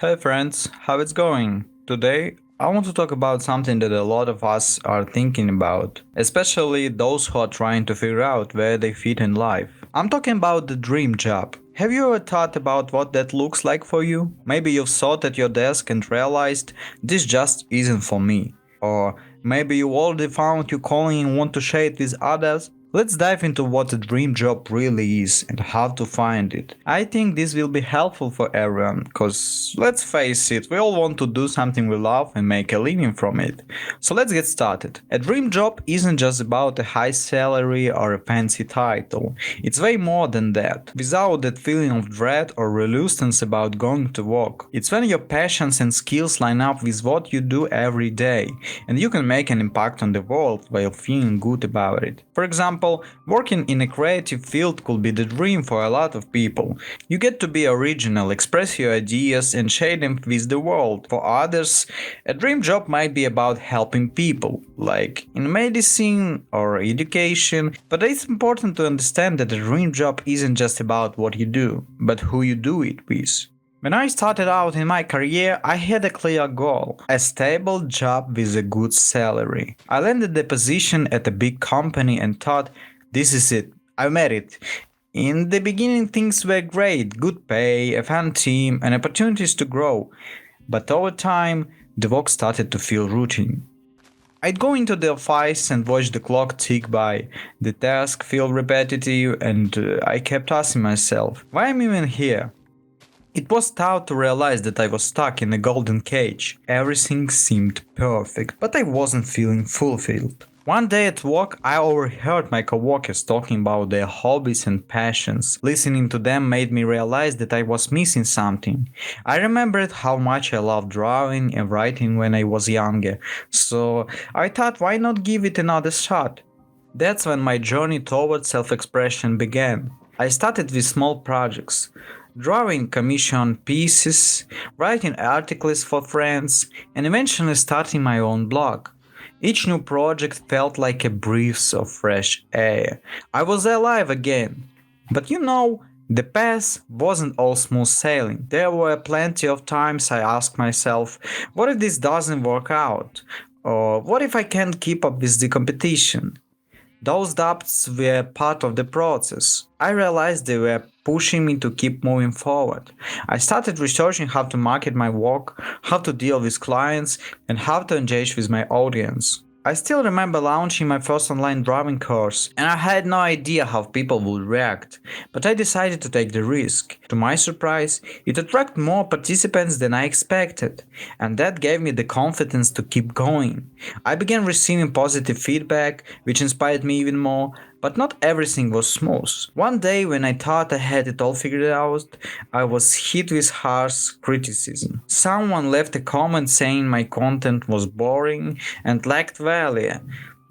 Hey friends, how it's going? Today, I want to talk about something that a lot of us are thinking about, especially those who are trying to figure out where they fit in life. I'm talking about the dream job. Have you ever thought about what that looks like for you? Maybe you've sat at your desk and realized this just isn't for me. Or maybe you already found your calling and want to share it with others. Let's dive into what a dream job really is and how to find it. I think this will be helpful for everyone because let's face it, we all want to do something we love and make a living from it. So let's get started. A dream job isn't just about a high salary or a fancy title. It's way more than that. Without that feeling of dread or reluctance about going to work. It's when your passions and skills line up with what you do every day and you can make an impact on the world while feeling good about it. For example, working in a creative field could be the dream for a lot of people. You get to be original, express your ideas, and share them with the world. For others, a dream job might be about helping people, like in medicine or education, but it's important to understand that a dream job isn't just about what you do, but who you do it with. When I started out in my career, I had a clear goal, a stable job with a good salary. I landed the position at a big company and thought, this is it, I made it. In the beginning, things were great, good pay, a fun team, and opportunities to grow. But over time, the work started to feel routine. I'd go into the office and watch the clock tick by, the task feel repetitive, and I kept asking myself, why am I even here? It was tough to realize that I was stuck in a golden cage. Everything seemed perfect, but I wasn't feeling fulfilled. One day at work, I overheard my coworkers talking about their hobbies and passions. Listening to them made me realize that I was missing something. I remembered how much I loved drawing and writing when I was younger, so I thought, why not give it another shot? That's when my journey towards self-expression began. I started with small projects, drawing commissioned pieces, writing articles for friends, and eventually starting my own blog. Each new project felt like a breath of fresh air. I was alive again. But the path wasn't all smooth sailing. There were plenty of times I asked myself, what if this doesn't work out? Or what if I can't keep up with the competition? Those doubts were part of the process. I realized they were pushing me to keep moving forward. I started researching how to market my work, how to deal with clients, and how to engage with my audience. I still remember launching my first online drawing course, and I had no idea how people would react, but I decided to take the risk. To my surprise, it attracted more participants than I expected, and that gave me the confidence to keep going. I began receiving positive feedback, which inspired me even more, but not everything was smooth. One day, when I thought I had it all figured out, I was hit with harsh criticism. Someone left a comment saying my content was boring and lacked value.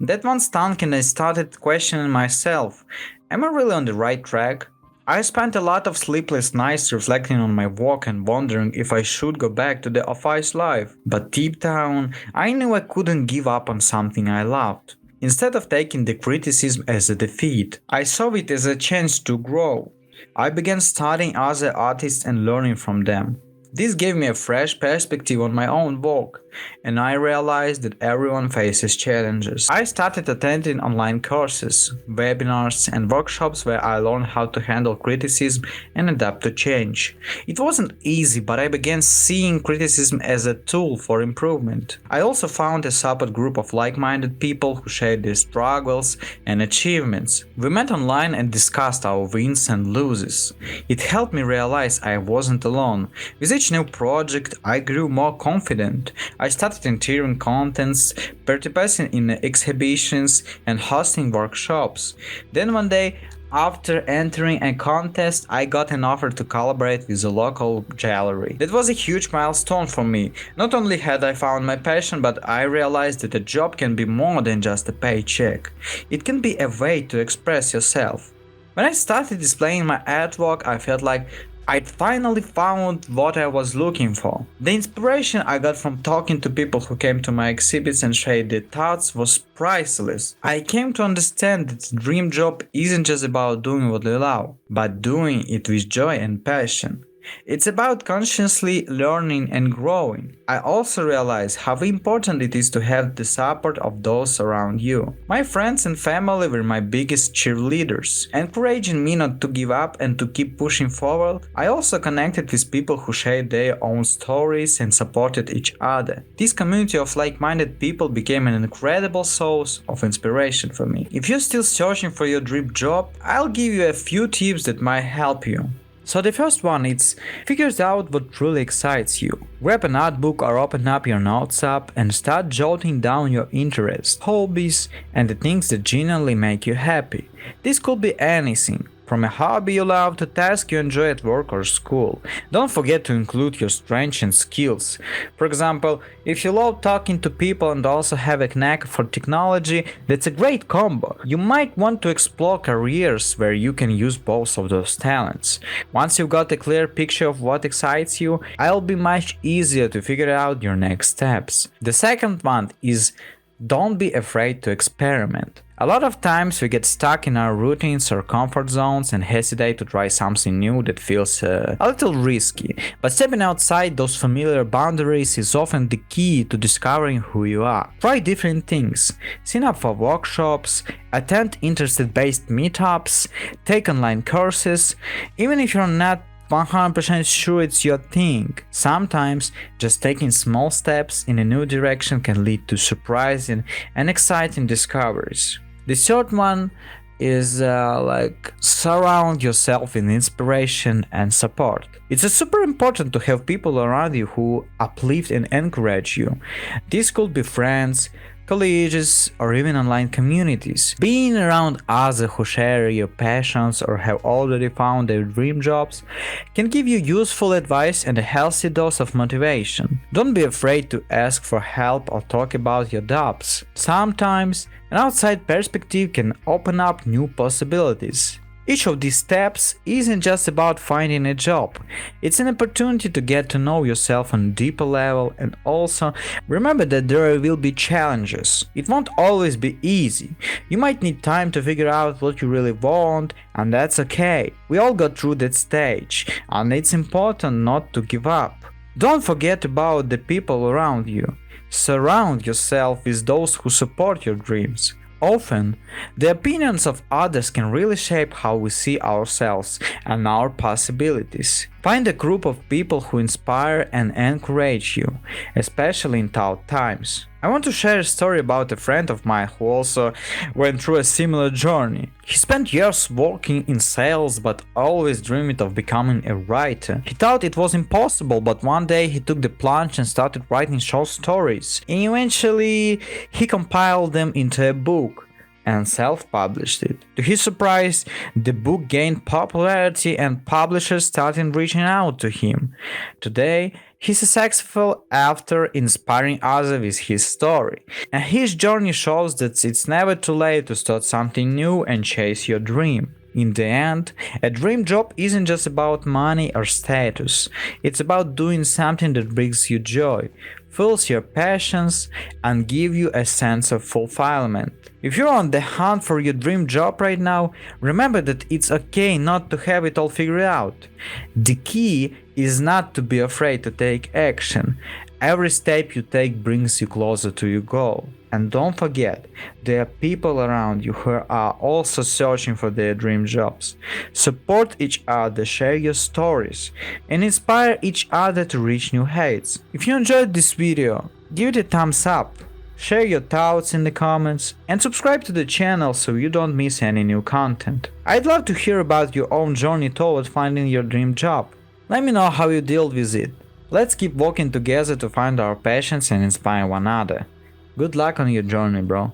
That one stung and I started questioning myself. Am I really on the right track? I spent a lot of sleepless nights reflecting on my work and wondering if I should go back to the office life. But deep down, I knew I couldn't give up on something I loved. Instead of taking the criticism as a defeat, I saw it as a chance to grow. I began studying other artists and learning from them. This gave me a fresh perspective on my own work, and I realized that everyone faces challenges. I started attending online courses, webinars, and workshops where I learned how to handle criticism and adapt to change. It wasn't easy, but I began seeing criticism as a tool for improvement. I also found a support group of like-minded people who shared their struggles and achievements. We met online and discussed our wins and losses. It helped me realize I wasn't alone. With each new project, I grew more confident. I started entering contents, participating in exhibitions, and hosting workshops. Then one day, after entering a contest, I got an offer to collaborate with a local gallery. That was a huge milestone for me. Not only had I found my passion, but I realized that a job can be more than just a paycheck. It can be a way to express yourself. When I started displaying my artwork, I felt like I'd finally found what I was looking for. The inspiration I got from talking to people who came to my exhibits and shared their thoughts was priceless. I came to understand that the dream job isn't just about doing what you love, but doing it with joy and passion. It's about consciously learning and growing. I also realize how important it is to have the support of those around you. My friends and family were my biggest cheerleaders, encouraging me not to give up and to keep pushing forward. I also connected with people who shared their own stories and supported each other. This community of like-minded people became an incredible source of inspiration for me. If you're still searching for your dream job, I'll give you a few tips that might help you. So the first one is figure out what truly excites you. Grab a notebook or open up your notes app and start jotting down your interests, hobbies, and the things that genuinely make you happy. This could be anything, from a hobby you love to task you enjoy at work or school. Don't forget to include your strengths and skills. For example, if you love talking to people and also have a knack for technology, that's a great combo. You might want to explore careers where you can use both of those talents. Once you've got a clear picture of what excites you, it'll be much easier to figure out your next steps. The second one is don't be afraid to experiment. A lot of times we get stuck in our routines or comfort zones and hesitate to try something new that feels a little risky. But stepping outside those familiar boundaries is often the key to discovering who you are. Try different things, sign up for workshops, attend interest-based meetups, take online courses. Even if you're not 100% sure it's your thing, sometimes just taking small steps in a new direction can lead to surprising and exciting discoveries. The third one is surround yourself with inspiration and support. It's super important to have people around you who uplift and encourage you. This could be friends, colleges, or even online communities. Being around others who share your passions or have already found their dream jobs can give you useful advice and a healthy dose of motivation. Don't be afraid to ask for help or talk about your doubts. Sometimes an outside perspective can open up new possibilities. Each of these steps isn't just about finding a job, it's an opportunity to get to know yourself on a deeper level, and also remember that there will be challenges. It won't always be easy. You might need time to figure out what you really want, and that's okay. We all go through that stage, and it's important not to give up. Don't forget about the people around you. Surround yourself with those who support your dreams. Often, the opinions of others can really shape how we see ourselves and our possibilities. Find a group of people who inspire and encourage you, especially in tough times. I want to share a story about a friend of mine who also went through a similar journey. He spent years working in sales but always dreamed of becoming a writer. He thought it was impossible, but one day he took the plunge and started writing short stories. And eventually he compiled them into a book and self-published it. To his surprise, the book gained popularity and publishers started reaching out to him. Today, he's successful after inspiring others with his story. And his journey shows that it's never too late to start something new and chase your dream. In the end, a dream job isn't just about money or status. It's about doing something that brings you joy, fills your passions, and gives you a sense of fulfillment. If you're on the hunt for your dream job right now, remember that it's okay not to have it all figured out. The key is not to be afraid to take action. Every step you take brings you closer to your goal. And don't forget, there are people around you who are also searching for their dream jobs. Support each other, share your stories, and inspire each other to reach new heights. If you enjoyed this video, give it a thumbs up, share your thoughts in the comments, and subscribe to the channel so you don't miss any new content. I'd love to hear about your own journey toward finding your dream job. Let me know how you dealt with it. Let's keep working together to find our passions and inspire one another. Good luck on your journey, bro.